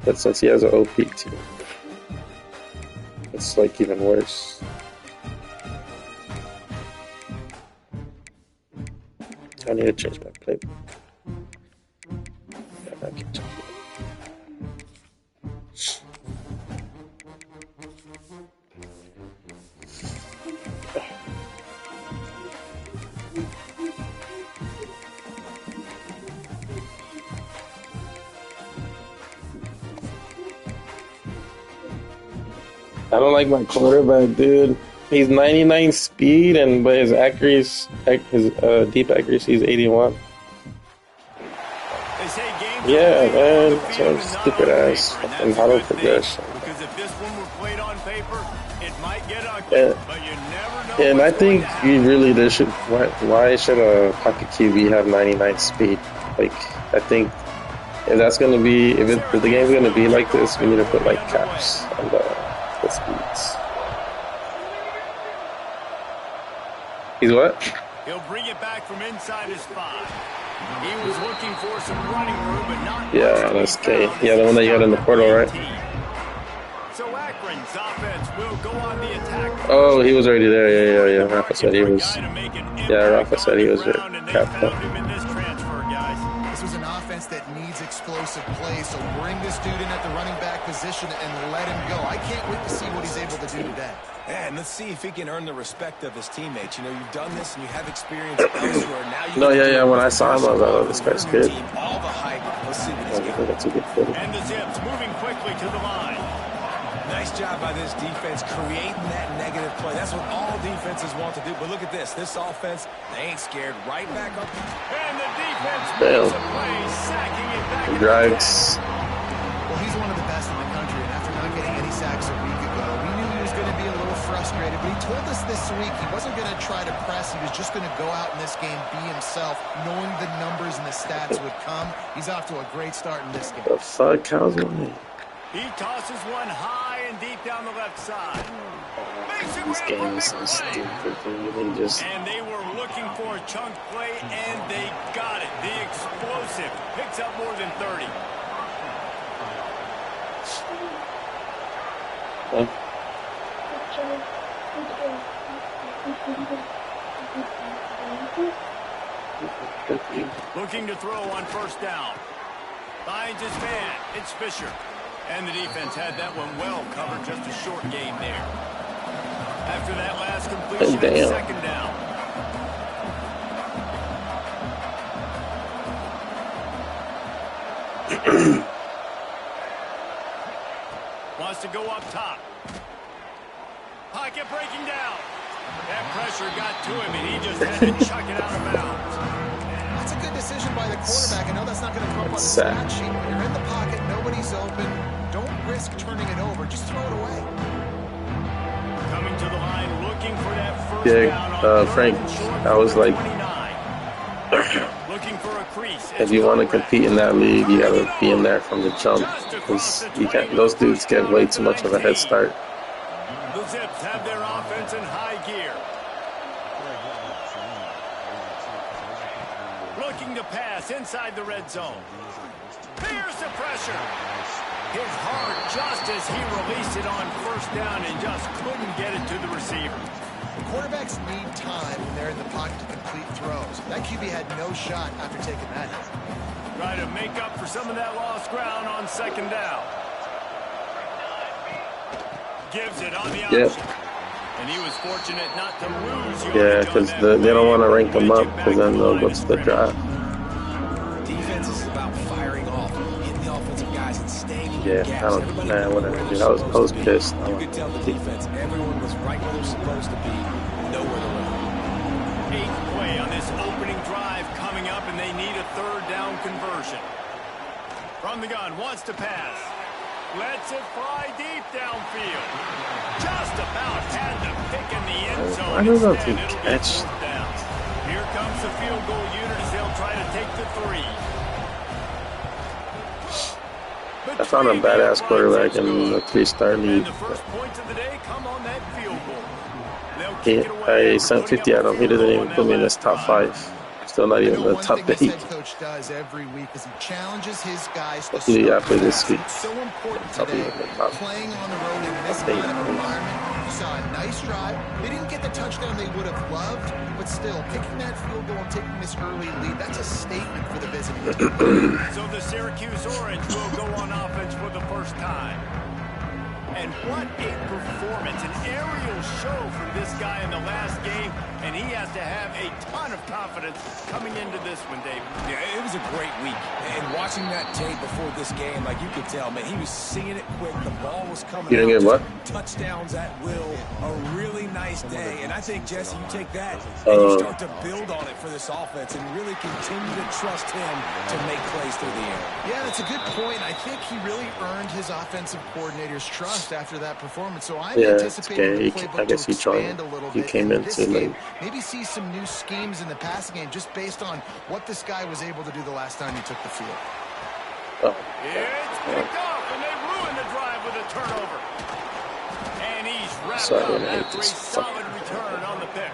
But since he has an OP team, it's like even worse. I need to change my playbook. Yeah, I can change it. I don't like my quarterback, dude. He's 99 speed, but his accuracy, his deep accuracy is 81. Yeah, man, some stupid ass fucking auto progression. Because if this one were played on paper, it might get ugly, but you never know. And I think you really there should. Why should a pocket QB have 99 speed? Like, I think if that's gonna be, if the game's gonna be like this, we need to put like caps on the speeds. He's what? He'll bring it back from inside his 5. He was looking for some running room, but not. Yeah, that's K. Yeah, the one that you got in the portal, right? So Akron's offense will go on the attack. Oh, he was already there. Yeah. Rafa said he was. Yeah, Rafa said he was captain. This was an offense that needs explosive plays, so bring this dude in at the running back position and let him go. I can't wait to see what he's able to do today. Yeah, and let's see if he can earn the respect of his teammates. You know, you've done this and you have experience elsewhere. Now you when I saw him, I was like, oh, this guy's good. All the hype. Let's see what he's got. That's a good fit. And the Zips moving quickly to the line. Nice job by this defense creating that negative play. That's what all defenses want to do. But look at this. This offense, they ain't scared. Right back up. And the defense makes a play, sacking it back. He drives. Well, he's one of the best in the country, and after not getting any sacks a week ago, we knew he was going to be a little frustrated, but he told us this week he wasn't going to try to press. He was just going to go out in this game, be himself, knowing the numbers and the stats would come. He's off to a great start in this game. The fuck? How's it? He tosses one high and deep down the left side. This game is so stupid, dude. And they were looking for a chunk play, and they got it. The explosive picks up more than 30. Huh? Looking to throw on first down. Finds his man. It's Fisher. And the defense had that one well covered. Just a short game there. After that last completion, it's second down. Wants to go up top. Pocket breaking down. That pressure got to him, and he just had to chuck it out of bounds. That's a good decision by the quarterback. I know that's not going to come up on the stat sheet. When you're in the pocket, nobody's open. Don't risk turning it over. Just throw it away. Coming to the line, looking for that first down. Frank, I was like, looking for a crease. if you want to compete in that league, you got to be in there from the jump, because you can't. Those dudes get way too much of a head start. The Zips have their offense in high gear. Looking to pass inside the red zone. Here's the pressure. His heart just as he released it on first down and just couldn't get it to the receiver. The quarterbacks need time when they're in the pocket to complete throws. That QB had no shot after taking that hit. Try to make up for some of that lost ground on second down. Gives it on the option. And he was fortunate not to lose. Yeah, because they don't want to rank them up, because then they'll go to the draft. Defense is about firing off, hitting the offensive guys and staying in Yeah, gaps. I don't, man, whatever, dude. I was pissed. You could tell the defense, everyone was right where they're supposed to be, nowhere to run. 8th play on this opening drive coming up, and they need a third down conversion. From the gun, wants to pass. Lets it fly deep downfield. Just about had the pick in the end zone. I don't know if he catch. Here comes the field goal unit as they'll try to take the 3. I found a badass quarterback in the 3-star league. The first points of the day come on that field goal. I sent 50 at him. He didn't even put me in his top 5. Still not even the one top thing this 8. head coach does every week is he challenges his guys to Hopefully start after this fast. week, It's so important I'll be today, in the top playing on the road in this 8. kind of environment. You saw a nice drive. They didn't get the touchdown they would have loved, but still, kicking that field goal and taking this early lead, that's a statement for the visiting team. So the Syracuse Orange will go on offense for the first time. And what a performance, an aerial show from this guy in the last game, and he has to have a ton of confidence coming into this one, Dave. Yeah, it was a great week. And watching that tape before this game, like you could tell, man, he was seeing it quick. The ball was coming You didn't get what? Touchdowns at will. A really nice day. And I think, Jesse, you take that and you start to build on it for this offense and really continue to trust him to make plays through the air. Yeah, that's a good point. I think he really earned his offensive coordinator's trust after that performance. So I'm anticipating the playbook to expand a little bit in this game. Maybe see some new schemes in the passing game just based on what this guy was able to do the last time he took the field. It's picked off, and they ruin the drive with a turnover. And he's wrapped up after a solid return on the pick.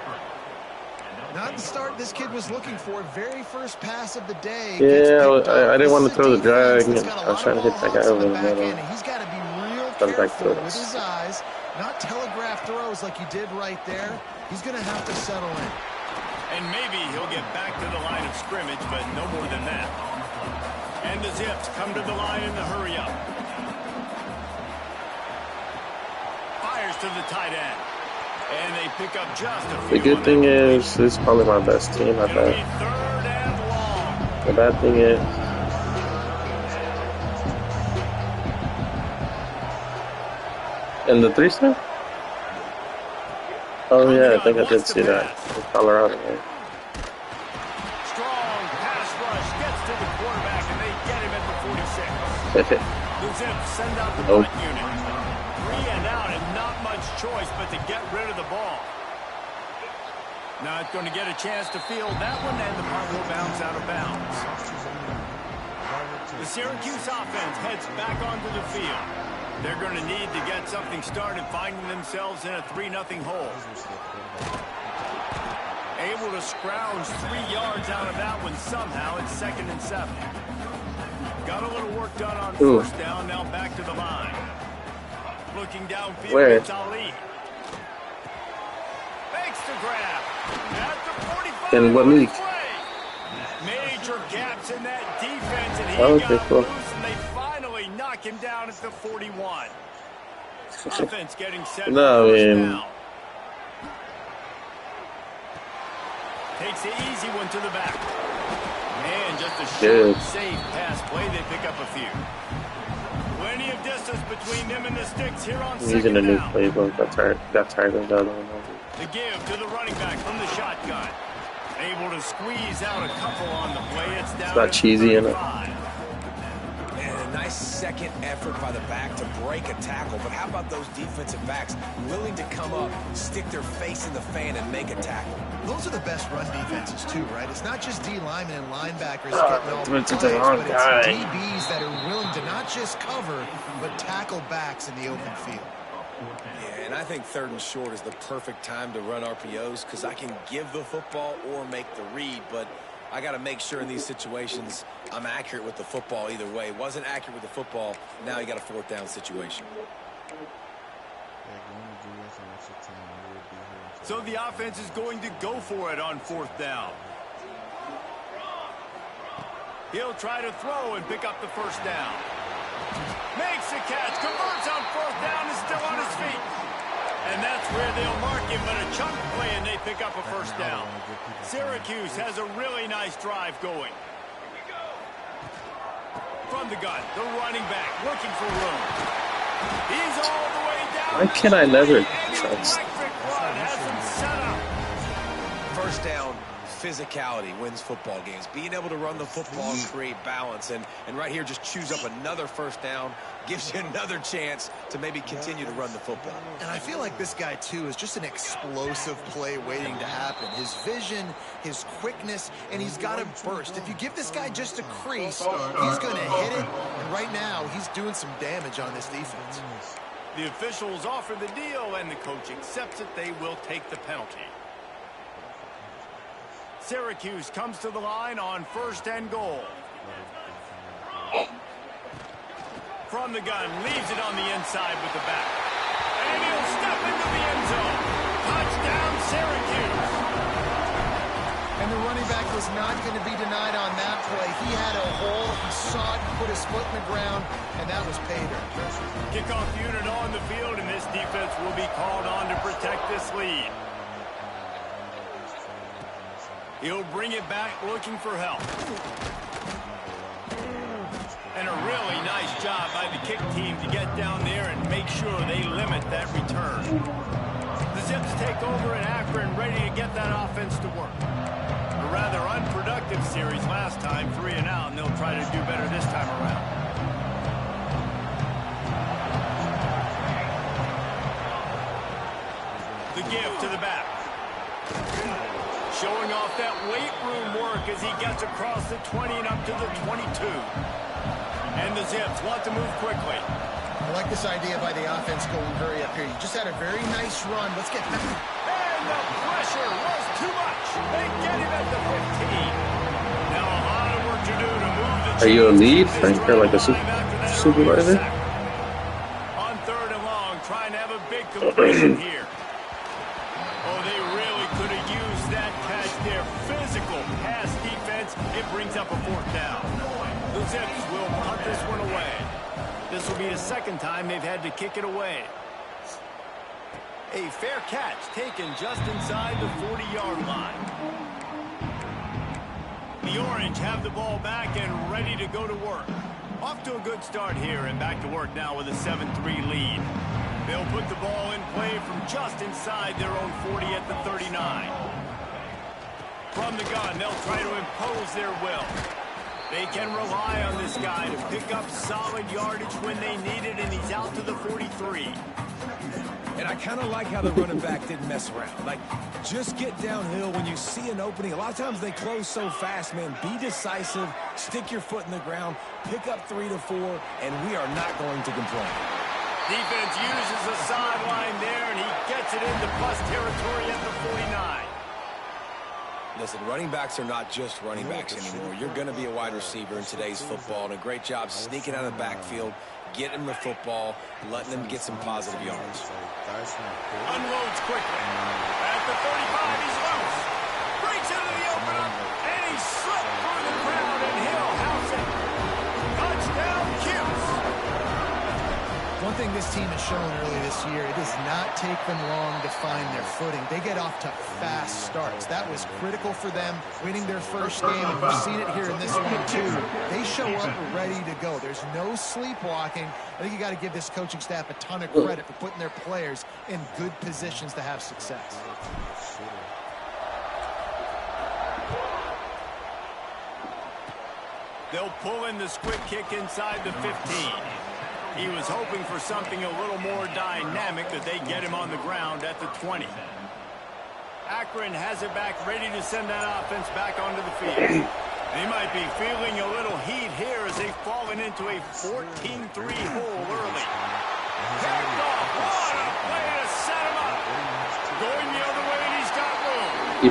Not the start this kid was looking for. Very first pass of the day. Yeah, I didn't want to throw the drag. I was trying to hit that guy over the middle. He's got to be real careful with his eyes, not telegraph throws like he did right there. He's going to have to settle in. And maybe he'll get back to the line of scrimmage, but no more than that. And the Zips come to the line in the hurry up. Fires to the tight end. And they pick up just a few. The good thing is, this is probably my best team, I bet. The bad thing is, and the 3-star? Oh yeah, I think I did see that. In Colorado, right? Strong pass rush gets to the quarterback, and they get him at the 46. The Zips send out the punt unit. 3 and out, and not much choice but to get rid of the ball. Not going to get a chance to field that one, and the punt will bounce out of bounds. The Syracuse offense heads back onto the field. They're going to need to get something started, finding themselves in a 3-0 hole. Able to scrounge 3 yards out of that one somehow. It's 2nd and 7. Got a little work done on first down. Now back to the line. Looking downfield, it's Ali. Makes the grab. At the 45. In what league? Major gaps in that defense, and he got loose, and they finally knock him down at the 41. Offense getting set. No, takes the easy one to the back. And just a short, safe pass play. They pick up a few. Plenty of distance between them and the sticks here on second down. Using a new playbook. Got tired of that one. The give to the running back from the shotgun. Able to squeeze out a couple on the play. It's down. It's not cheesy enough. And a nice second effort by the back to break a tackle. But how about those defensive backs willing to come up, stick their face in the fan, and make a tackle? Those are the best run defenses too, right? It's not just D linemen and linebackers getting all the plays, it's a long but guy. it's DBs that are willing to not just cover, but tackle backs in the open field. Yeah, and I think 3rd and short is the perfect time to run RPOs because I can give the football or make the read, but I got to make sure in these situations I'm accurate with the football either way. Wasn't accurate with the football, now you got a 4th down situation. So the offense is going to go for it on 4th down. He'll try to throw and pick up the first down. Makes the catch, converts on 4th down, is still on his feet. And that's where they'll mark him, but a chunk play, and they pick up a first down. Syracuse has a really nice drive going. From the gun, the running back looking for room. He's all the way down. Why can I never trust? First down, physicality wins football games. Being able to run the football and create balance. And right here, just choose up another first down. Gives you another chance to maybe continue to run the football. And I feel like this guy, too, is just an explosive play waiting to happen. His vision, his quickness, and he's got a burst. If you give this guy just a crease, he's going to hit it. And right now, he's doing some damage on this defense. The officials offer the deal, and the coach accepts it. They will take the penalty. Syracuse comes to the line on 1st and goal. From the gun, leaves it on the inside with the back. And he'll step into the end zone. Touchdown, Syracuse. And the running back was not going to be denied on that play. He had a hole, he saw it, he put his foot in the ground, and that was pay dirt. Kickoff unit on the field, and this defense will be called on to protect this lead. He'll bring it back looking for help. And a really nice job by the kick team to get down there and make sure they limit that return. The Zips take over in Akron, ready to get that offense to work. A rather unproductive series last time, 3 and out, and they'll try to do better this time around. The give to the back. Showing off that weight room work as he gets across the 20 and up to the 22. And the Zips want to move quickly. I like this idea by the offense going hurry up here. You just had a very nice run. Let's get back. And the pressure was too much. They get him at the 15. Now a lot of work to do to move the chains. Are you a lead, Frank, or like a supervisor? On 3rd and long, trying to have a big completion here. Oh, they really could have used that catch there. Physical pass defense. It brings up a 4th down. The Zips will punt this one away. This will be the 2nd time they've had to kick it away. A fair catch taken just inside the 40-yard line. The Orange have the ball back and ready to go to work. Off to a good start here and back to work now with a 7-3 lead. They'll put the ball in play from just inside their own 40 at the 39. From the gun, they'll try to impose their will. They can rely on this guy to pick up solid yardage when they need it, and he's out to the 43. And I kind of like how the running back didn't mess around. Like, just get downhill when you see an opening. A lot of times they close so fast, man. Be decisive, stick your foot in the ground, pick up 3 to 4, and we are not going to complain. Defense uses the sideline there, and he gets it into plus territory at the 49. Listen, running backs are not just running backs anymore. You're going to be a wide receiver in today's football, and a great job sneaking out of the backfield, getting the football, letting them get some positive yards. Unloads quickly. At the 35, he's loose. Breaks into the opener, and he slipped through the crowd, and he'll house it. Touchdown, Cuse. One thing this team has shown early this year, it does not take them long to find their footing. They get off to fast starts. That was critical for them, winning their first game, and we've seen it here in this one too. They show up ready to go. There's no sleepwalking. I think you got to give this coaching staff a ton of credit for putting their players in good positions to have success. They'll pull in the squib kick inside the 15. He was hoping for something a little more dynamic, that they get him on the ground at the 20. Akron has it back, ready to send that offense back onto the field. They might be feeling a little heat here as they've fallen into a 14-3 hole early. Picked off. What a play to set him up. Going the other way, and he's got room.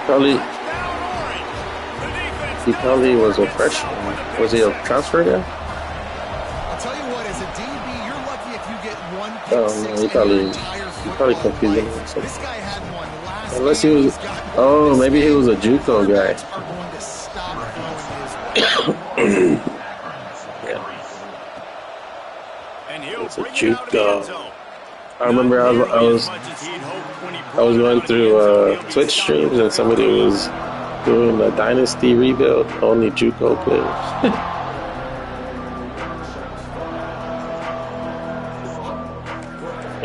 He probably was a freshman. Was he a transfer guy? I'll tell you what, as a DB, you're lucky if you get one pick six he probably confused him. This guy had one last Unless he was, maybe he was a JUCO guy. It's a JUCO. I remember I was going through Twitch streams and somebody was doing a dynasty rebuild, only JUCO players.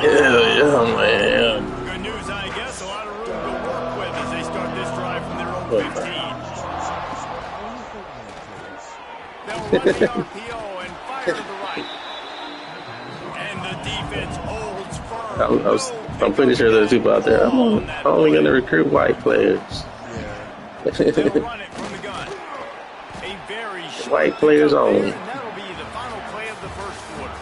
Yeah, man. Good news, I guess. A lot of room to work with as they start this drive from their own 15. They'll run the RPO and fire to the right. And the defense holds firm. I'm pretty sure there's people out there. I'm only going to recruit white players. They'll run it from the gun. A very short White players only. that'll be the final play of the first quarter.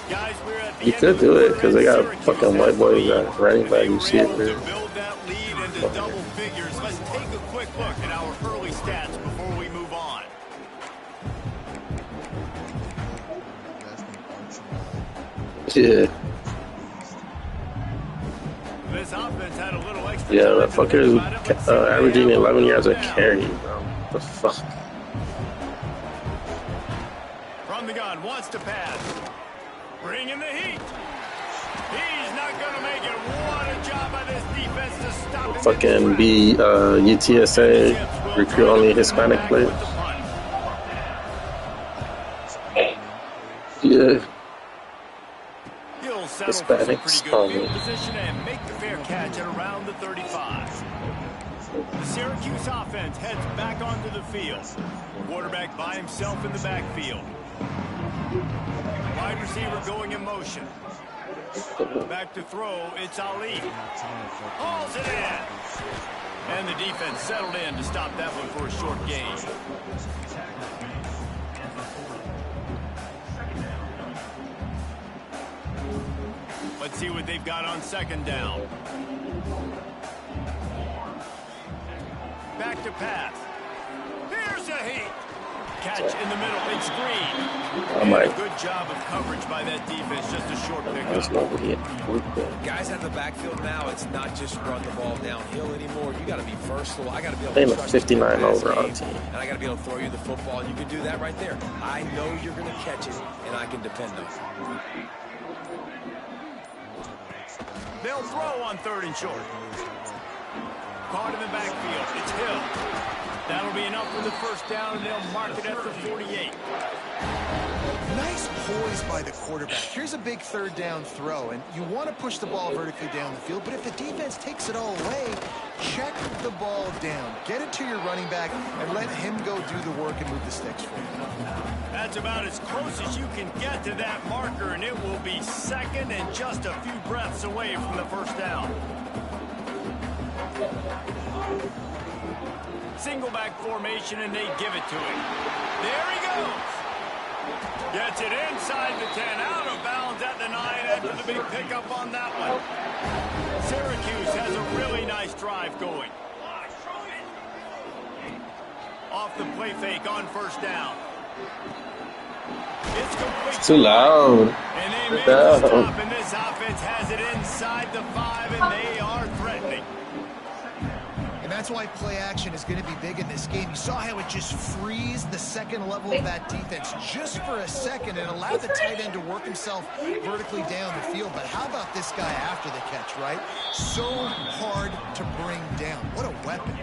Guys, we're at the You end could of the do it quarter because they got Syracuse fucking white boys running back. You see it able there. to build that lead and to double figures. Let's take a quick look at our early stats before we move on. Yeah. This offense had a little extra. Yeah, that fucker is averaging 11 yards a carry, bro. What the fuck? From the gun, wants to pass. Bring in the heat. He's not going to make it. What a job by this defense to stop him. Fucking be UTSA, recruit only Hispanic players. Yeah. Hispanics only. Position and make the fair catch at around the 35. The Syracuse offense heads back onto the field. Quarterback by himself in the backfield. Wide receiver going in motion. Back to throw, it's Ali. Hauls it in. And the defense settled in to stop that one for a short gain. Let's see what they've got on second down. Back to pass. Here's a heat. Catch in the middle. It's Green. Good job of coverage by that defense. Just a short pickup. Guys out of the backfield now, it's not just run the ball downhill anymore. You got to be versatile. I got to be able to trust 59 over on team. And I got to be able to throw you the football. And you can do that right there. I know you're going to catch it, and I can depend on it. They'll throw on third and short. Caught in the backfield. It's Hill. That'll be enough for the first down, and they'll mark it at the 48. Nice poise by the quarterback. Here's a big third down throw, and you want to push the ball vertically down the field, but if the defense takes it all away, check the ball down. Get it to your running back and let him go do the work and move the sticks for you. That's about as close as you can get to that marker, and it will be second and just a few breaths away from the first down. Single back formation, and they give it to him. There he goes. Gets it inside the 10, out of bounds at the 9 after the big pickup on that one. Syracuse has a really nice drive going. Off the play fake on first down. It's complete. It's too loud. And they made the stop, and this offense has it inside the 5, and they are threatening. And that's why play action is going to be big in this game. You saw how it just freezed the second level of that defense just for a second and allowed the tight end to work himself vertically down the field. But how about this guy after the catch, right? So hard to bring down. What a weapon.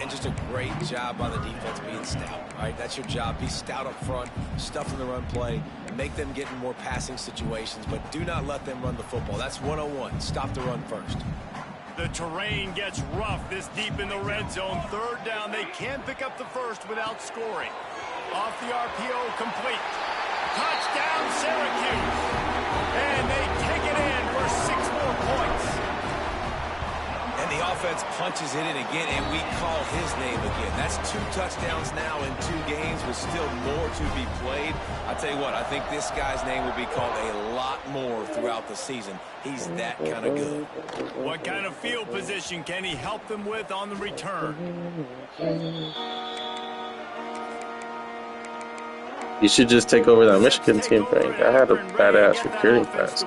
And just a great job by the defense being stout, right? That's your job. Be stout up front, stuff in the run play, make them get in more passing situations, but do not let them run the football. That's 101. Stop the run first. The terrain gets rough this deep in the red zone. Third down, they can pick up the first without scoring. Off the RPO, complete. Touchdown, Syracuse. And they take it in for 6 more points. And the offense punches it in again, and we call his name again. That's 2 touchdowns now in 2 games with still more to be played. I tell you what, I think this guy's name will be called a lot more throughout the season. He's that kind of good. What kind of field position can he help them with on the return? You should just take over that Michigan team thing. I had a badass recruiting class.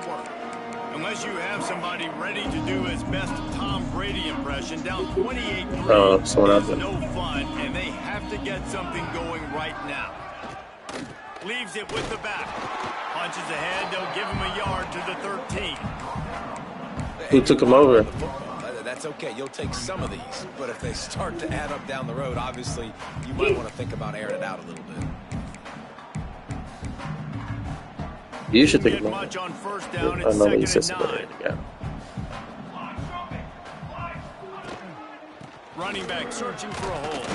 Unless you have somebody ready to do his best Tom Brady impression, down 28-3 is no fun, and they have to get something going right now. Leaves it with the back. Punches ahead, they'll give him a yard to the 13. Who took him over? That's okay. You'll take some of these, but if they start to add up down the road, obviously you might want to think about airing it out a little bit. You should think about much on first down. I know he says yeah. Running back searching for a hole.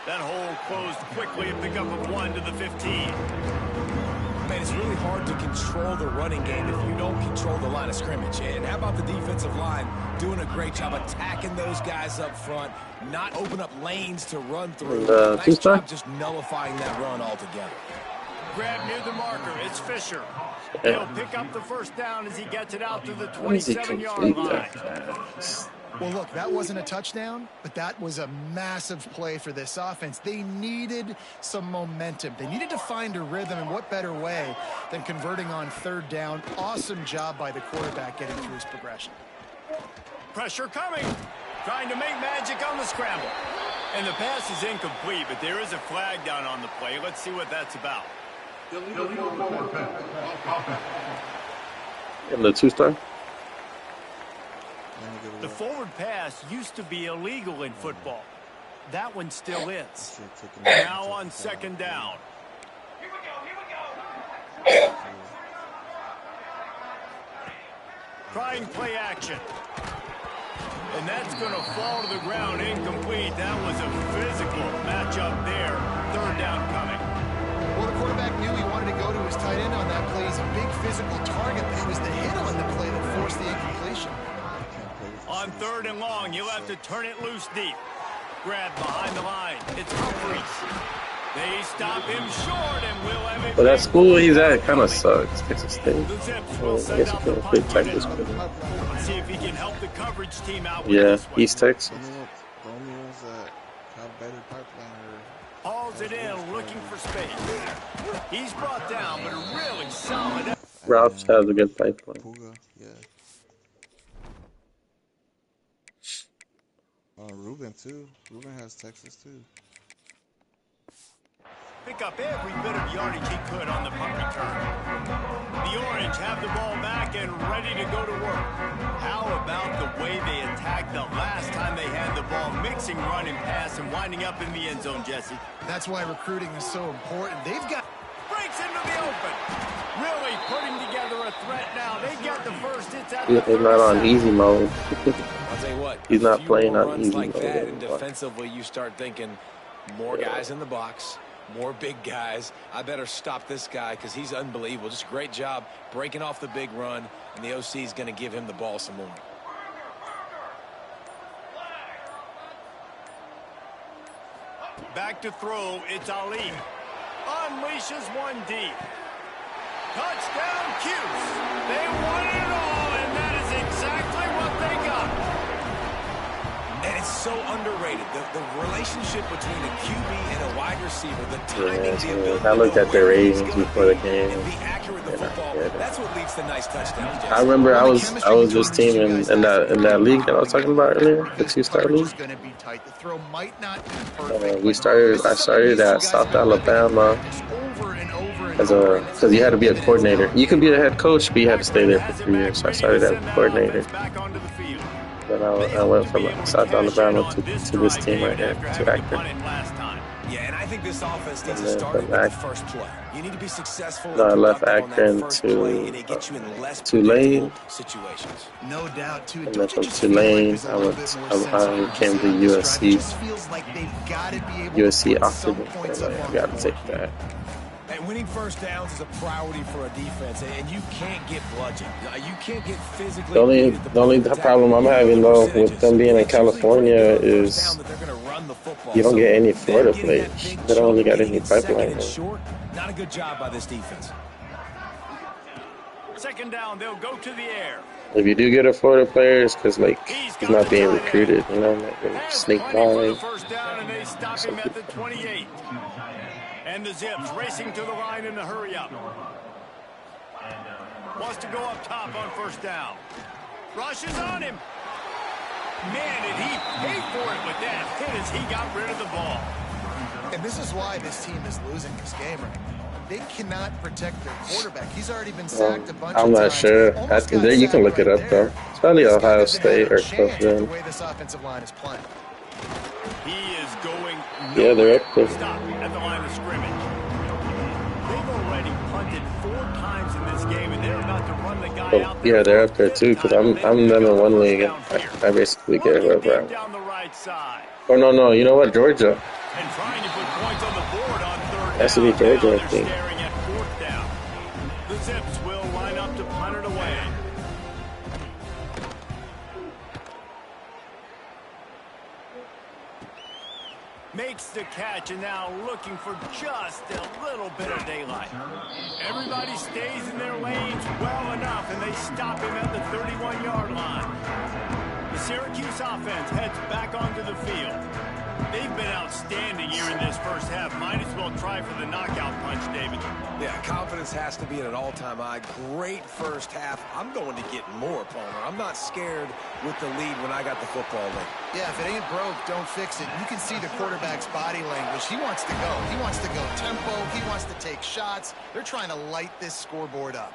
That hole closed quickly. A pickup of 1 to the 15. Man, it's really hard to control the running game if you don't control the line of scrimmage. And how about the defensive line doing a great job attacking those guys up front, not open up lanes to run through. Nice job just nullifying that run altogether. Grab near the marker. It's Fisher. He'll pick up the first down as he gets it out to the How does he 27-yard complete line. that pass? Well, look, that wasn't a touchdown, but that was a massive play for this offense. They needed some momentum. They needed to find a rhythm, and what better way than converting on third down. Awesome job by the quarterback getting through his progression. Pressure coming. Trying to make magic on the scramble. And the pass is incomplete, but there is a flag down on the play. Let's see what that's about. In the 2-star? The forward pass used to be illegal in football. That one still is. Now on second down. Trying play action. And that's going to fall to the ground incomplete. That was a physical matchup there. Third down coming. Well, the quarterback knew he wanted to go to his tight end on that play. He's a big physical target, but it was the hit on the play that forced the incompletion. On third and long, you'll have to turn it loose deep. Grab behind the line. It's Humphries. They stop him short and will have it. But that school he's at kind of sucks. Texas State. The Zips will I send guess you out the can't punt play unit. Texas. But Let's see if he can help the coverage team out with yeah, this one. East Texas. The only ones that have better pipeline Hauls it in, looking for space. He's brought down, but a really solid. Ralph has a good pipeline. Puga, yeah. Ruben too. Ruben has Texas too. Pick up every bit of yardage he could on the punt return. The Orange have the ball back and ready to go to work. How about the way they attacked the last time they had the ball, mixing run and pass and winding up in the end zone, Jesse? That's why recruiting is so important. They've got... Breaks into the open. Really putting together a threat now. They get the first. It's at He's the not on easy mode. I'll tell you what. He's not playing on runs easy like mode that, and anymore. defensively, you start thinking more guys in the box, more big guys. I better stop this guy because he's unbelievable. Just a great job breaking off the big run, and the OC is going to give him the ball some more. Back to throw. It's Ali. Unleashes one deep. Touchdown, Cuse. They won it all, and that is exactly what they got. And it's so underrated. The relationship between a QB and a wide receiver, the timing, Yeah, the ability I looked to at know their where he's ratings gonna before the be game. and be accurate with the They're not football. good. That's what leads to nice touchdowns, Jesse. I remember I was this team in that league that I was talking about earlier, the 2-star Coverage league. is going to be tight. The throw might not be perfect. I started at South Alabama as because you had to be a coordinator. You could be a head coach, but you had to stay there for 3 years. So I started as a coordinator. Then I went from South Alabama to this team right here, to Akron. Yeah, and I think this offense needs to then start from with the first play. You need to be successful. No, I and left productive on that Akron first to, play, and it gets you in less Tulane. predictable situations. No doubt, too. And then Don't you from just feel like Tulane, there's a little bit more sense of I came to urgency on this drive? It USC. just feels like they've got to be able to USC put offered some me, points but up I on got the to board. take that. And winning first downs is a priority for a defense, and you can't get bludgeoned. You can't get physically. The only problem I'm having though with them being in California is you don't get any Florida players. They don't really got any pipeline. Not a good job by this defense. Second down, they'll go to the air. If you do get a Florida player, it's because like he's not being recruited. You know, like they sneak Plenty for the by. first down, and they stop him at the 28. And the Zips racing to the line in a hurry up. Wants to go up top on first down. Rushes on him. Man, did he pay for it with that hit as he got rid of the ball. And this is why this team is losing this game right now. They cannot protect their quarterback. He's already been sacked a bunch of I'm times. not sure. Almost got You can sacked look it right up there. though. It's probably This guy Ohio doesn't have State a or chance with Clemson. the way this offensive line is playing. He is going Yeah, they're up there. Stop at the line of scrimmage. They've already punted 4 times in this game, and they're about to run the guy out there. Yeah, they're up there too. Because I'm them in one league. And I basically get whoever I want. Down the right side. Oh no, you know what, Georgia. And trying to put points on the board on third Has to down. be Georgia, Now I they're think. staring at fourth down. The Zips will line up to punt it away. Makes the catch, and now looking for just a little bit of daylight. Everybody stays in their lanes well enough, and they stop him at the 31-yard line. The Syracuse offense heads back onto the field. They've been outstanding here in this first half. Might as well try for the knockout punch, David. Yeah, confidence has to be at an all-time high. Great first half. I'm going to get more, Palmer. I'm not scared with the lead when I got the football late. Yeah, if it ain't broke, don't fix it. You can see the quarterback's body language. He wants to go. He wants to go tempo. He wants to take shots. They're trying to light this scoreboard up.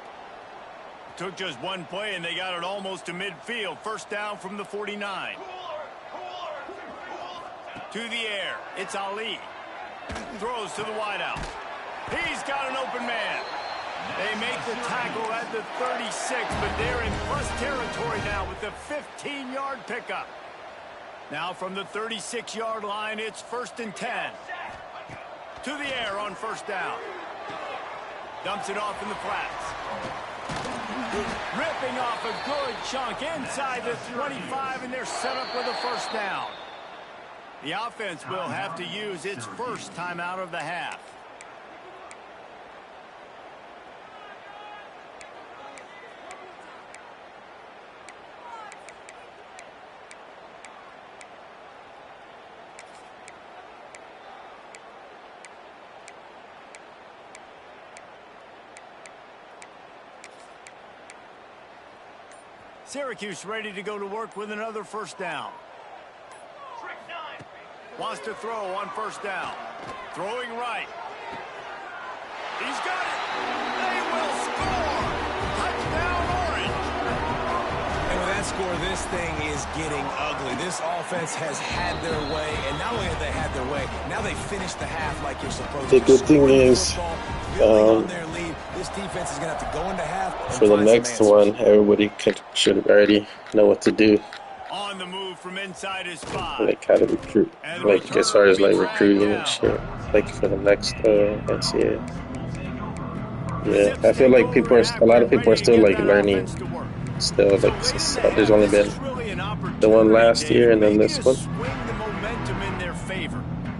Took just one play, and they got it almost to midfield. First down from the 49. To the air. It's Ali. Throws to the wideout. He's got an open man. They make the tackle at the 36, but they're in plus territory now with the 15-yard pickup. Now from the 36-yard line, it's 1st and 10. To the air on first down. Dumps it off in the flats. Ripping off a good chunk inside the 25, and they're set up with a first down. The offense will have to use its first timeout of the half. Syracuse ready to go to work with another first down. Wants to throw on first down. Throwing right. He's got it. They will score. Touchdown, Orange. And with that score, this thing is getting ugly. This offense has had their way, and not only have they had their way, now they finished the half like you're supposed to. The good thing is, on their lead, this defense is going to have to go into half. For the next one, everybody should already know what to do. On the move from inside his 5. Like how to recruit, like as far as like recruiting and shit, like for the next NCAA. Yeah, I feel like a lot of people are still like learning. Still, like there's only been the one last year and then this one.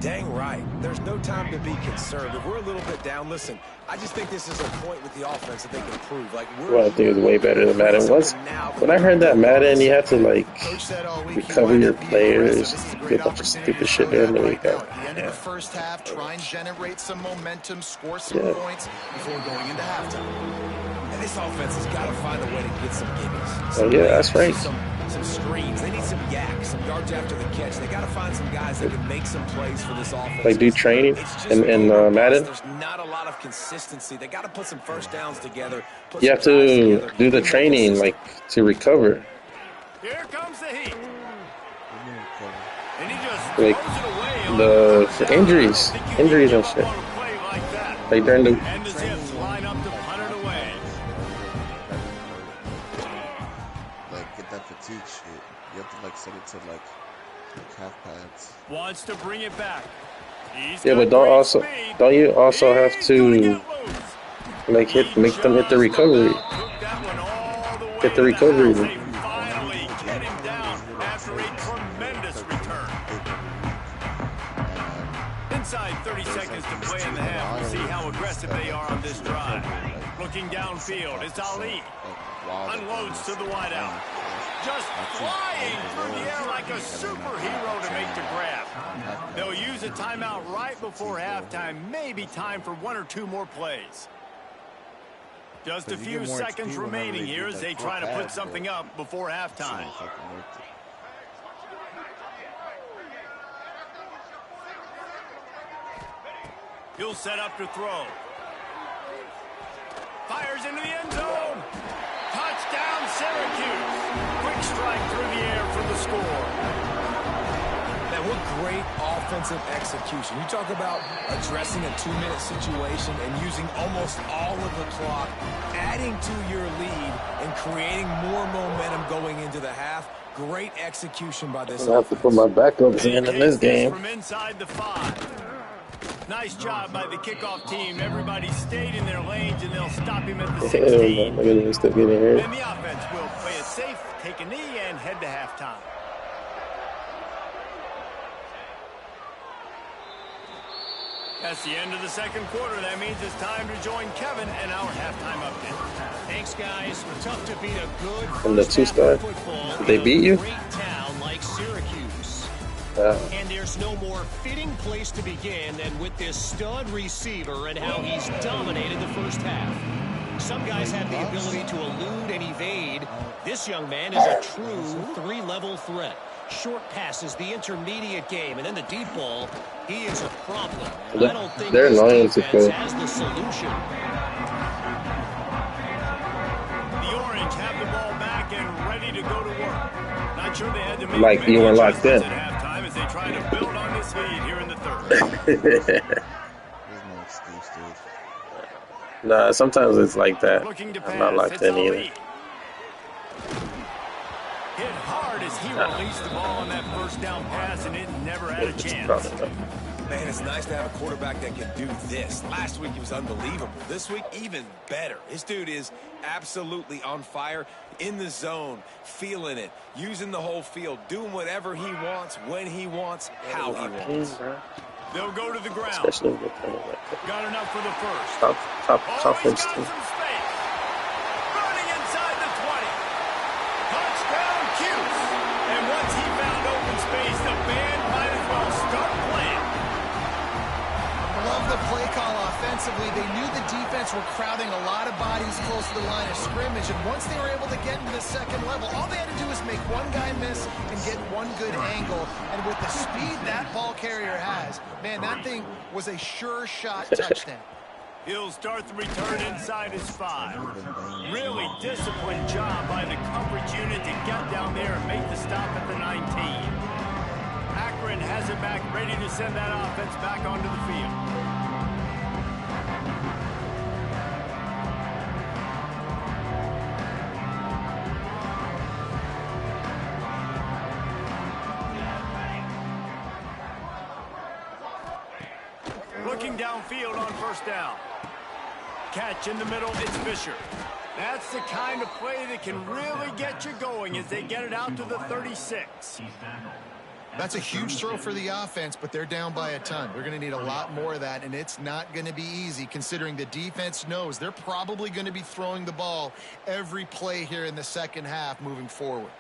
Dang right. There's no time to be concerned. If we're a little bit down, listen, I just think this is a point with the offense that they can improve. Like, well, I think it was way better than Madden was. When I heard that Madden, you have to like recover your players, do a bunch of stupid shit during the week. The end of the first half, try and generate some momentum, score some points before going into halftime. And this offense has got to find a way to get some gimmies. Oh yeah, that's right. Some screens. They need some yaks, some yards after the catch. They got to find some guys that can make some plays for this offense. Like do training in Madden. There's not a lot of consistency. They got to put some first downs together. You have to do the training like to recover. Here comes the heat. And he just like the injuries and shit. Like during the. And the Zips line up to punt it away. Like get that fatigue shit. You have to like set it to like half pads. Wants to bring it back. Yeah, but don't you also have to like make them hit the recovery. Hit the recovery. Finally get him down after a tremendous return. Inside 30 seconds to play in the half. We'll see how aggressive they are on this drive. Looking downfield, it's Ali. Unloads to the wideout. Just flying through the air like a superhero to make the grab. They'll use a timeout right before halftime. Maybe time for one or two more plays. Just a few seconds remaining here as they try to put something up before halftime. He'll set up to throw. Fires into the end zone. Touchdown, Syracuse. Quick strike through the air for the score. Man, what great offensive execution. You talk about addressing a 2-minute situation and using almost all of the clock, adding to your lead and creating more momentum going into the half. Great execution by this offense. I have to put my backups in this game. From inside the 5. Nice job by the kickoff team. Everybody stayed in their lanes, and they'll stop him at the 16. Look at him still getting hurt. And the offense will play it safe, take a knee, and head to halftime. That's the end of the second quarter. That means it's time to join Kevin and our halftime update. Thanks, guys. Tough to beat a good From the first half of two-star. football Did they beat in you? a great town like Syracuse. And there's no more fitting place to begin than with this stud receiver and how he's dominated the first half. Some guys have the ability to elude and evade. This young man is a true three-level threat. Short passes, the intermediate game, and then the deep ball. He is a problem. And I don't think They're this annoying to defense play. has the solution. The Orange have the ball back and ready to go to work. Not sure they had to make Like many you weren't locked in. adjustments at halftime as they try to build on this lead here in the third. There's no excuse, dude. Nah, sometimes it's like that. Looking to I'm not pass. locked It's in Ali. either. Hit hard as he released the ball on that first down pass, and it never had a chance. Man, it's nice to have a quarterback that can do this. Last week, he was unbelievable. This week, even better. This dude is absolutely on fire, in the zone, feeling it, using the whole field, doing whatever he wants, when he wants, how he wants. They'll go to the ground. Especially with playing like that. Got enough for the first. Top Oh, he's conference got team. some space. Running inside the 20. Touchdown, Cuse. And once he found open space, the band might as well start playing. Love the play call offensively. They knew the defense were crowding a lot of bodies close to the line of scrimmage, and once they were able to get into the second level, all they had to do was make one guy miss and get one good angle. And with the speed that ball carrier has, man, that thing was a sure shot touchdown. He'll start the return inside his 5. Really disciplined job by the coverage unit to get down there and make the stop at the 19. Akron has it back, ready to send that offense back onto the field. Looking downfield on first down. Catch in the middle, it's Fisher. That's the kind of play that can really get you going as they get it out to the 36. That's a huge throw for the offense, but they're down by a ton. They're going to need a lot more of that, and it's not going to be easy considering the defense knows they're probably going to be throwing the ball every play here in the second half moving forward.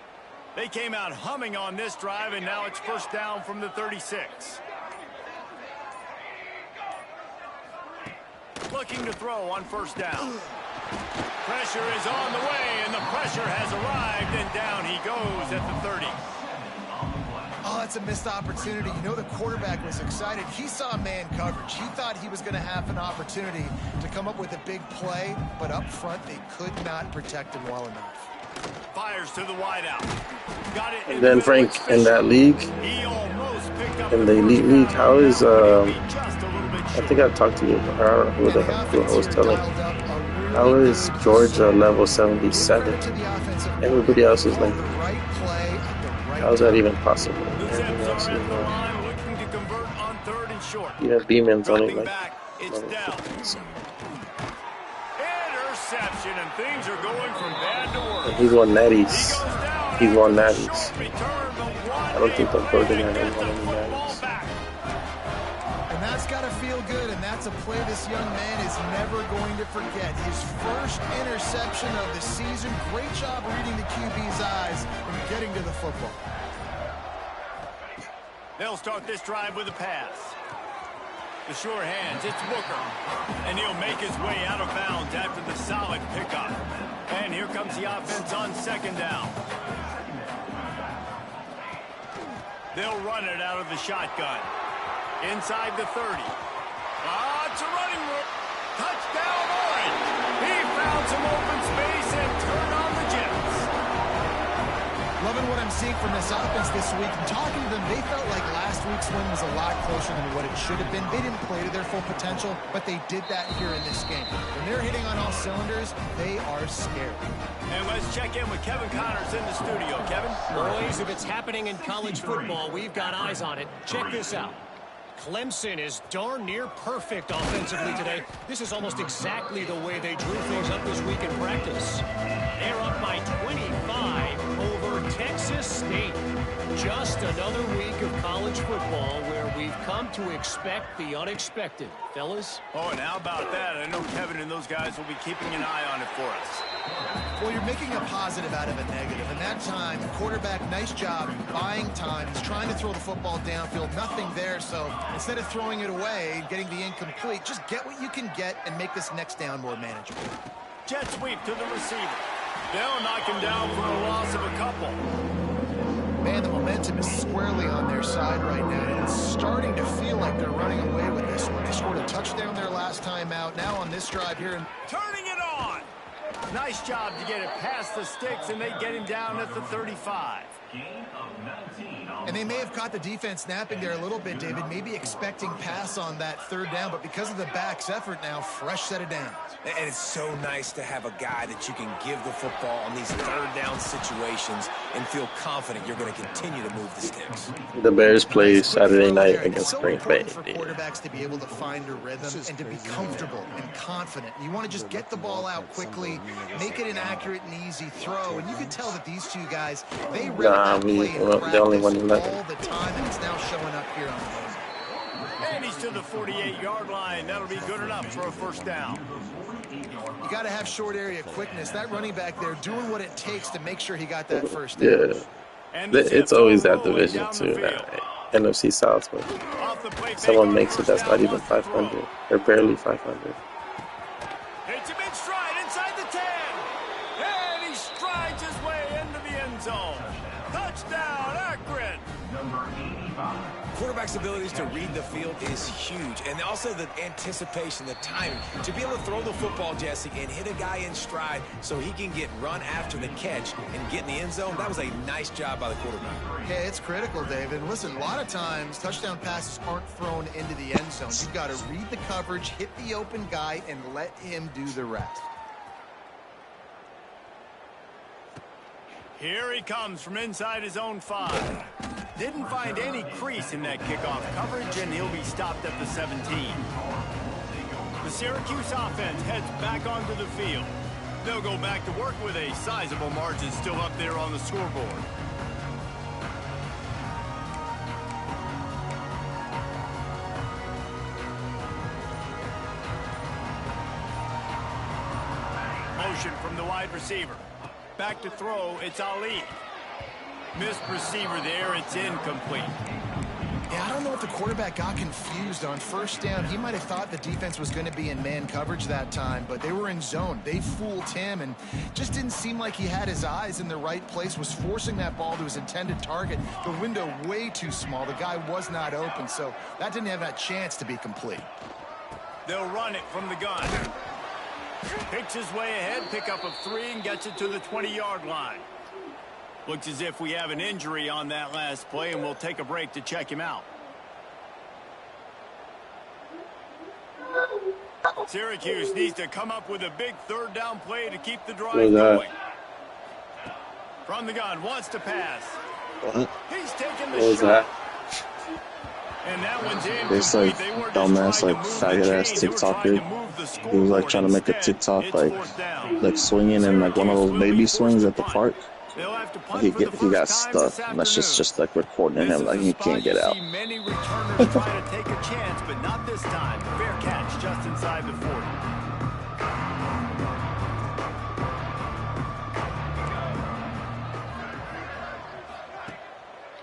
They came out humming on this drive, and now it's first down from the 36. Looking to throw on first down. Pressure is on the way, and the pressure has arrived, and down he goes at the 30. Oh, that's a missed opportunity. You know, the quarterback was excited. He saw man coverage. He thought he was going to have an opportunity to come up with a big play, but up front, they could not protect him well enough. Fires to the wideout. Got it. And then Frank, in that league, He almost picked up in the elite first league, down, how is but he'll be just a little bit I short. think I talked to you. I don't know who And the I offense was here telling. dialed up a really How is good Georgia level credit 77? to the offensive Everybody line. else is like, The right play at the right how is that time. even possible? The Everybody Zips else are is at the like, line, looking to convert on third and short. you have Beeman's only Dropping like back, it's down. 50s. Interception, and things are going from bad to worse. And he's won He natties. goes down He's won after the natties. short return, but I don't think the Georgia guy has won any football natties. back. And that's got to feel good, and that's a play this young man is never going to forget. His first interception of the season. Great job reading the QB's eyes and getting to the football. They'll start this drive with a pass. The sure hands, it's Booker. And he'll make his way out of bounds after the solid pickup. And here comes the offense on second down. They'll run it out of the shotgun. Inside the 30. It's a running route. Touchdown, Orange. He found some open space and turned on the Jets. Loving what I'm seeing from this offense this week. Talking to them, they felt like last week's win was a lot closer than what it should have been. They didn't play to their full potential, but they did that here in this game. When they're hitting on all cylinders, they are scary. And let's check in with Kevin Connors in the studio. Kevin? Boys, if it's happening in college football, we've got eyes on it. Check this out. Clemson is darn near perfect offensively today. This is almost exactly the way they drew things up this week in practice. They're up by 25 over Texas State. Just another week of college football where we we've come to expect the unexpected, fellas. Oh, and how about that? I know Kevin and those guys will be keeping an eye on it for us. Well, you're making a positive out of a negative. And that time, quarterback, nice job buying time. He's trying to throw the football downfield. Nothing there. So instead of throwing it away, getting the incomplete, just get what you can get and make this next down more manageable. Jet sweep to the receiver. They'll knock him down for a loss of a couple. Man, the momentum is squarely on their side right now, and it's starting to feel like they're running away with this one. They scored a touchdown their last time out. Now on this drive here. Turning it on. Nice job to get it past the sticks, and they get him down at the 35. And they may have caught the defense snapping there a little bit, David, maybe expecting pass on that third down, but because of the back's effort now, fresh set of downs. And it's so nice to have a guy that you can give the football on these third down situations and feel confident you're going to continue to move the sticks. The Bears play Saturday night against Green Bay. It's so important for quarterbacks to be able to find a rhythm and to be comfortable and confident. You want to just get the ball out quickly, make it an accurate and easy throw, and you can tell that these two guys, they really play in practice all the time, and it's now showing up here on the game. And he's to the 48-yard line. That'll be good enough for a first down. You got to have short area quickness. That running back there doing what it takes to make sure he got that first down. Yeah, it's always that division too. That NFC South, but someone makes it that's not even 500. They're barely 500. Hits him in stride inside the 10. And he strides his way into the end zone. Touchdown, Akron. Quarterback's abilities to read the field is huge, and also the anticipation, the timing. To be able to throw the football, Jesse, and hit a guy in stride so he can get run after the catch and get in the end zone, that was a nice job by the quarterback. Yeah, it's critical, David. Listen, a lot of times touchdown passes aren't thrown into the end zone. You've got to read the coverage, hit the open guy, and let him do the rest. Here he comes from inside his own 5. Didn't find any crease in that kickoff coverage, and he'll be stopped at the 17. The Syracuse offense heads back onto the field. They'll go back to work with a sizable margin still up there on the scoreboard. Motion from the wide receiver. Back to throw, it's Ali. Missed receiver there, it's incomplete. Yeah, I don't know if the quarterback got confused on first down. He might have thought the defense was going to be in man coverage that time, but they were in zone. They fooled him and just didn't seem like he had his eyes in the right place, was forcing that ball to his intended target. The window way too small. The guy was not open, so that didn't have that chance to be complete. They'll run it from the gun. Picks his way ahead, pickup of 3, and gets it to the 20-yard line. Looks as if we have an injury on that last play, and we'll take a break to check him out. Syracuse needs to come up with a big third down play to keep the drive going. From the gun, wants to pass. What? He's taking the What was shot. that? And that one's in. This like dumbass, like faggot ass TikToker. He was like trying to make a TikTok like swinging in like one of those baby swings at the park. He got stuck, and that's just like recording him like he can't get out. Many returners try to take a chance, but not this time. Fair catch just inside the 40.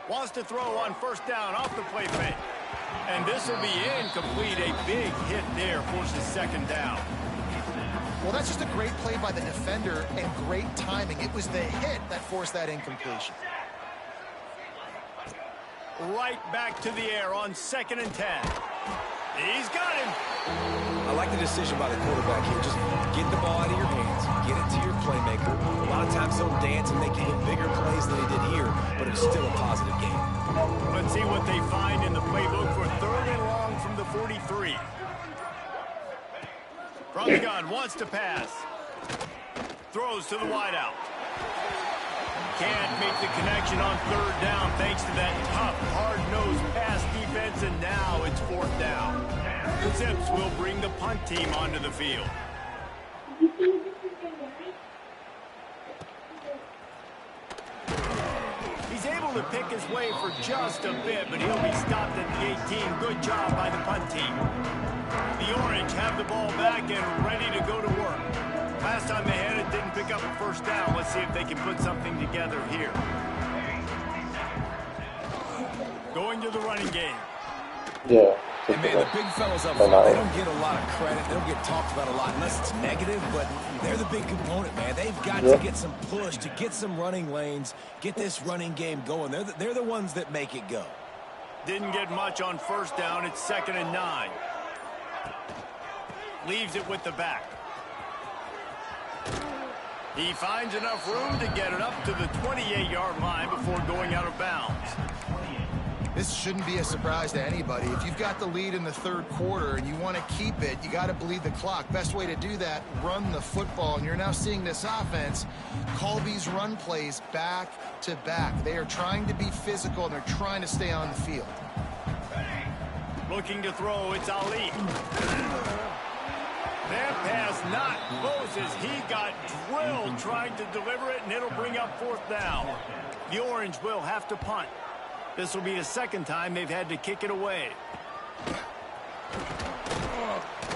Wants to throw on first down off the play fake. And this will be incomplete. A big hit there forces second down. Well, that's just a great play by the defender and great timing. It was the hit that forced that incompletion. Right back to the air on 2nd and 10. He's got him. I like the decision by the quarterback here. Just get the ball out of your hands. Get it to your playmaker. A lot of times he'll dance and make even bigger plays than he did here, but it was still a positive game. Let's see what they find in the playbook for 3rd and long from the 43. From the gun, wants to pass. Throws to the wideout. Can't make the connection on 3rd down thanks to that tough, hard-nosed pass defense, and now it's 4th down. The Zips will bring the punt team onto the field. He's able able to pick his way for just a bit, but he'll be stopped at the 18. Good job by the punt team. The Orange have the ball back and ready to go to work. Last time they had it, didn't pick up a first down. Let's see if they can put something together here. Going to the running game. Yeah. And man, the big fellas up front, they don't get a lot of credit. They don't get talked about a lot unless it's negative, but they're the big component, man. They've got to get some push, to get some running lanes, get this running game going. They're the ones that make it go. Didn't get much on first down. It's 2nd and 9. Leaves it with the back. He finds enough room to get it up to the 28-yard line before going out of bounds. This shouldn't be a surprise to anybody. If you've got the lead in the third quarter and you want to keep it, you got to bleed the clock. Best way to do that, run the football. And you're now seeing this offense call these run plays back to back. They are trying to be physical, and they're trying to stay on the field. Looking to throw, it's Ali. That pass not Moses. He got drilled trying to deliver it, and it'll bring up 4th down. The Orange will have to punt. This will be the second time they've had to kick it away. The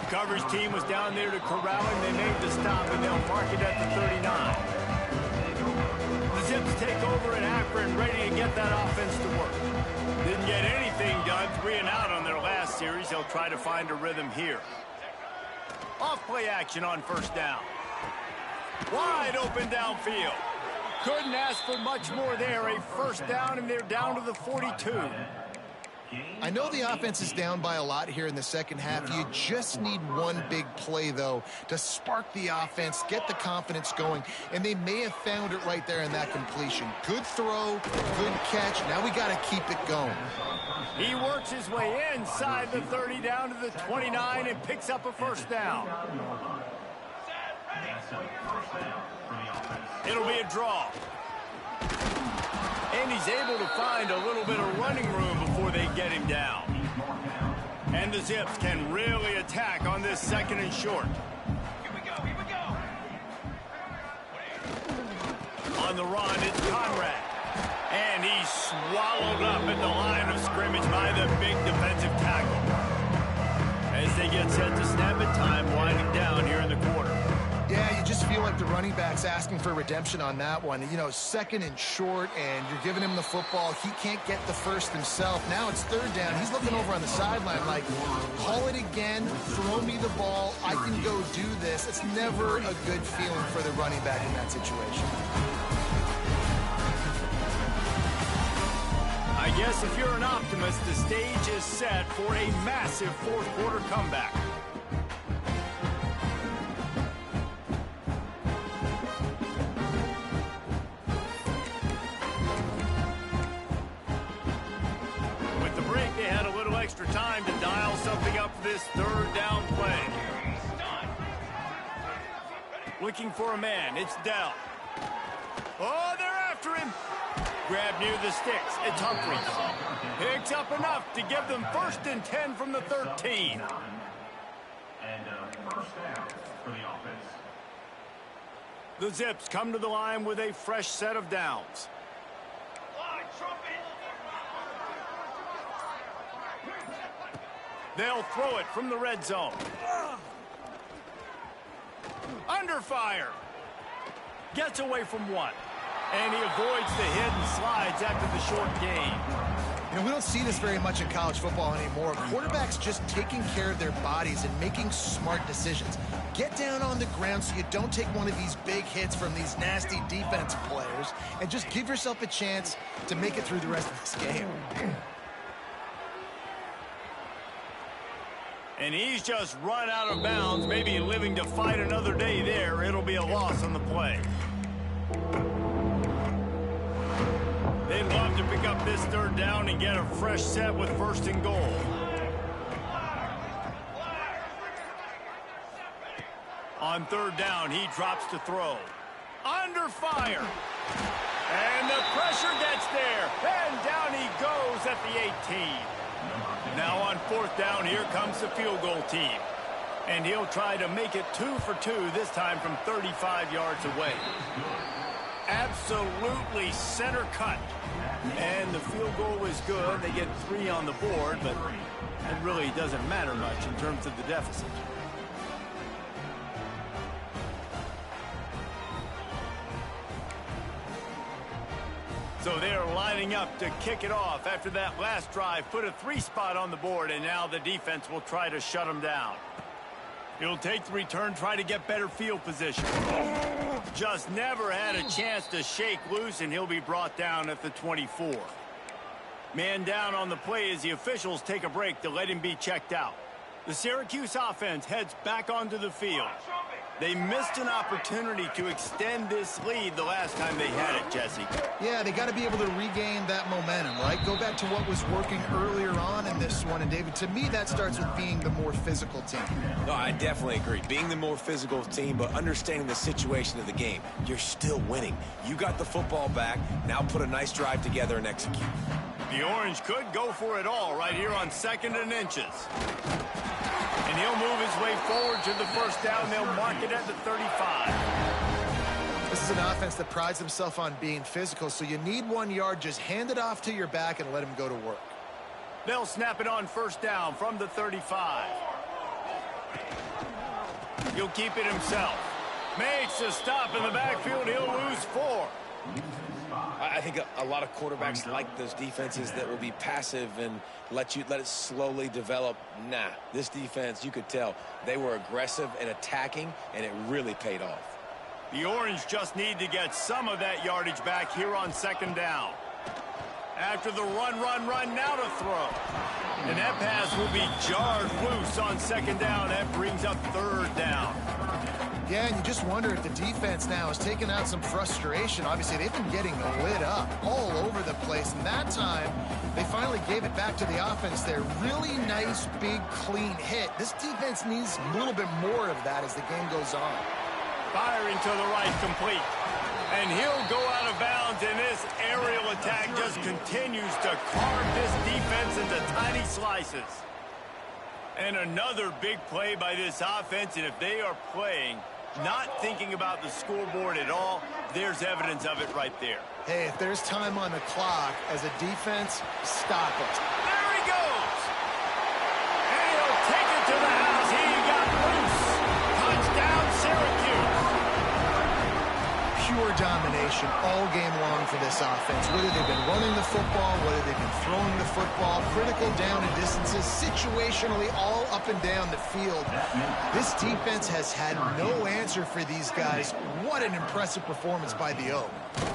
coverage team was down there to corral him. They made the stop, and they'll mark it at the 39. The Zips take over in Akron, ready to get that offense to work. Didn't get anything done. 3 and out on their last series. They'll try to find a rhythm here. Off-play action on first down. Wide open downfield. Couldn't ask for much more there. A first down, and they're down to the 42. I know the offense is down by a lot here in the second half. You just need one big play, though, to spark the offense, get the confidence going, and they may have found it right there in that completion. Good throw, good catch. Now we got to keep it going. He works his way inside the 30 down to the 29 and picks up a first down. It'll be a draw. And he's able to find a little bit of running room before they get him down. And the Zips can really attack on this 2nd and short. Here we go. On the run, it's Conrad. And he's swallowed up at the line of scrimmage by the big defensive tackle. As they get set to snap it, time winding down here in the quarter. Yeah, you just feel like the running back's asking for redemption on that one. You know, 2nd and short, and you're giving him the football. He can't get the first himself. Now it's 3rd down. He's looking over on the sideline like, call it again, throw me the ball, I can go do this. It's never a good feeling for the running back in that situation. I guess if you're an optimist, the stage is set for a massive fourth quarter comeback. With the break, they had a little extra time to dial something up for this 3rd down play. Looking for a man, it's Dell. Oh, they're after him. Grab near the sticks. It's Humphries. Picks up enough to give them 1st and 10 from the 13. And first down for the offense. The Zips come to the line with a fresh set of downs. They'll throw it from the red zone. Under fire. Gets away from one. And he avoids the hit and slides after the short gain. You know, we don't see this very much in college football anymore. Quarterbacks just taking care of their bodies and making smart decisions. Get down on the ground so you don't take one of these big hits from these nasty defensive players, and just give yourself a chance to make it through the rest of this game. And he's just run out of bounds, maybe living to fight another day there. It'll be a loss on the play. They'd love to pick up this 3rd down and get a fresh set with 1st and goal. On 3rd down, he drops to throw. Under fire. And the pressure gets there. And down he goes at the 18. Now on 4th down, here comes the field goal team. And he'll try to make it 2 for 2, this time from 35 yards away. Absolutely center cut. And the field goal was good. They get 3 on the board, but it really doesn't matter much in terms of the deficit. So they're lining up to kick it off after that last drive. Put a 3 spot on the board, and now the defense will try to shut them down. He'll take the return, try to get better field position. Just never had a chance to shake loose, and he'll be brought down at the 24. Man down on the play as the officials take a break to let him be checked out. The Syracuse offense heads back onto the field. They missed an opportunity to extend this lead the last time they had it, Jesse. Yeah, they got to be able to regain that momentum, right? Go back to what was working earlier on in this one. And, David, to me, that starts with being the more physical team. No, I definitely agree. Being the more physical team, but understanding the situation of the game. You're still winning. You got the football back. Now put a nice drive together and execute. The Orange could go for it all right here on 2nd and inches. And he'll move his way forward to the first down. They'll mark it at the 35. This is an offense that prides themselves on being physical, so you need 1 yard. Just hand it off to your back and let him go to work. They'll snap it on first down from the 35. He'll keep it himself. Makes a stop in the backfield. He'll lose 4. I think a lot of quarterbacks like those defenses that will be passive and let it slowly develop. Nah, this defense, you could tell, they were aggressive and attacking, and it really paid off. The Orange just need to get some of that yardage back here on 2nd down. After the run, now to throw. And that pass will be jarred loose on 2nd down. That brings up 3rd down. Yeah, and you just wonder if the defense now has taken out some frustration. Obviously, they've been getting lit up all over the place. And that time, they finally gave it back to the offense there. Really nice, big, clean hit. This defense needs a little bit more of that as the game goes on. Firing to the right, complete. And he'll go out of bounds, and this aerial attack just continues to carve this defense into tiny slices. And another big play by this offense, and if they are playing, not thinking about the scoreboard at all, there's evidence of it right there. Hey, if there's time on the clock as a defense, stop it. There he goes! And he'll take it to the house. He got loose. Touchdown, Syracuse. Pure domination all game long for this offense. Whether they've been running the football, whether they've been throwing the football, critical down and distances, situationally all up and down the field. This defense has had no answer for these guys. What an impressive performance by the Oak.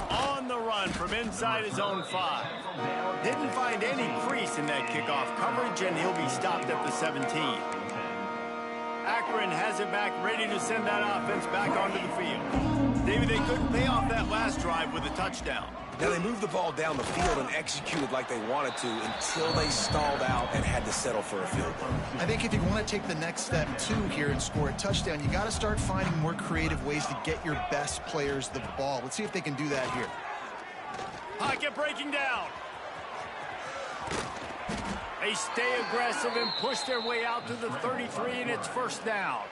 On the run from inside his own 5. Didn't find any crease in that kickoff coverage, and he'll be stopped at the 17. Akron has it back, ready to send that offense back onto the field. David, they couldn't pay off that last drive with a touchdown. Now, they moved the ball down the field and executed like they wanted to until they stalled out and had to settle for a field goal. I think if you want to take the next step, too, here and score a touchdown, you got to start finding more creative ways to get your best players the ball. Let's see if they can do that here. Pocket breaking down. They stay aggressive and push their way out to the 33, and it's first down.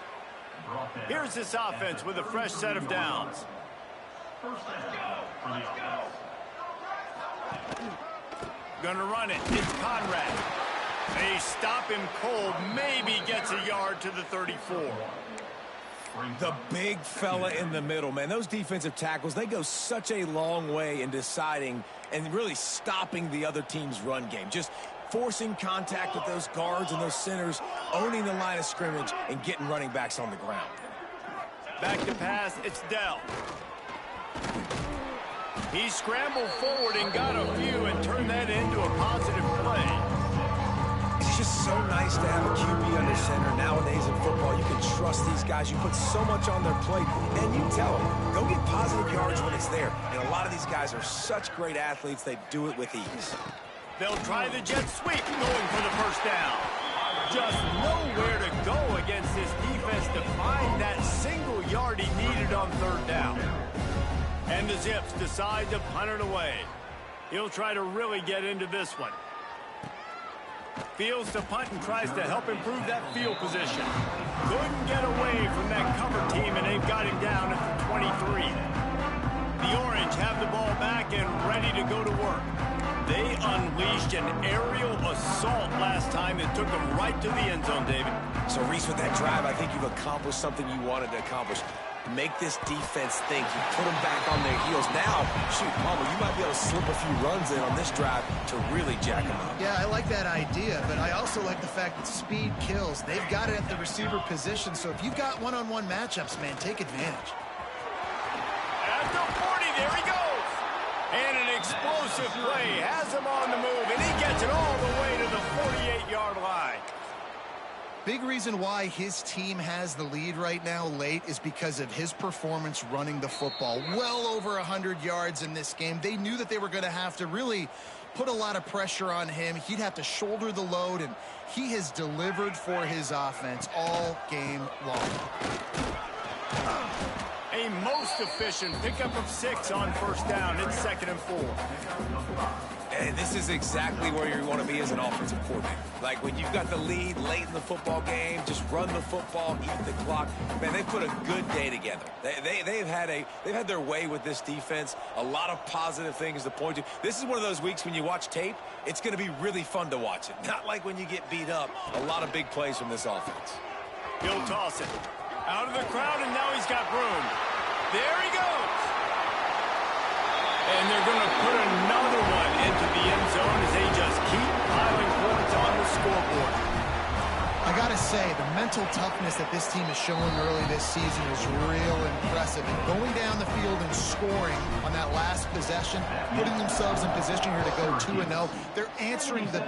Here's this offense with a fresh set of downs. Gonna run it. It's Conrad. They stop him cold. Maybe gets a yard to the 34. The big fella in the middle, man. Those defensive tackles, they go such a long way in deciding and really stopping the other team's run game. Just forcing contact with those guards and those centers, owning the line of scrimmage, and getting running backs on the ground. Back to pass, it's Dell. He scrambled forward and got a few and turned that into a positive play. It's just so nice to have a QB under center. Nowadays in football, you can trust these guys. You put so much on their plate, and you tell them, go get positive yards when it's there. And a lot of these guys are such great athletes, they do it with ease. They'll try the jet sweep, going for the first down. Just nowhere to go against this defense to find that single yard he needed on third down. And the Zips decide to punt it away. He'll try to really get into this one. Fields to punt and tries to help improve that field position. Couldn't get away from that cover team, and they've got him down at the 23. The Orange go to work. They unleashed an aerial assault last time that took them right to the end zone, David. So, Reese, with that drive, I think you've accomplished something you wanted to accomplish. Make this defense think. You put them back on their heels. Now, shoot, Palmer, you might be able to slip a few runs in on this drive to really jack them up. Yeah, I like that idea, but I also like the fact that speed kills. They've got it at the receiver position, so if you've got one-on-one matchups, man, take advantage. At the 40, there he goes. And an explosive play has him on the move, and he gets it all the way to the 48-yard line. Big reason why his team has the lead right now late is because of his performance running the football. Well over 100 yards in this game. They knew that they were going to have to really put a lot of pressure on him. He'd have to shoulder the load, and he has delivered for his offense all game long. A most efficient pickup of 6 on first down. It's 2nd and 4. And this is exactly where you want to be as an offensive coordinator. Like when you've got the lead late in the football game, just run the football, eat the clock. Man, they put a good day together. They've had their way with this defense. A lot of positive things to point to. This is one of those weeks when you watch tape, it's going to be really fun to watch it. Not like when you get beat up. A lot of big plays from this offense. He'll toss it out of the crowd, and now he's got room. There he goes. And they're going to put another one into the end zone as they just keep piling points on the scoreboard. I got to say, the mental toughness that this team is showing early this season is real impressive. And going down the field and scoring on that last possession, putting themselves in position here to go 2-0, they're answering the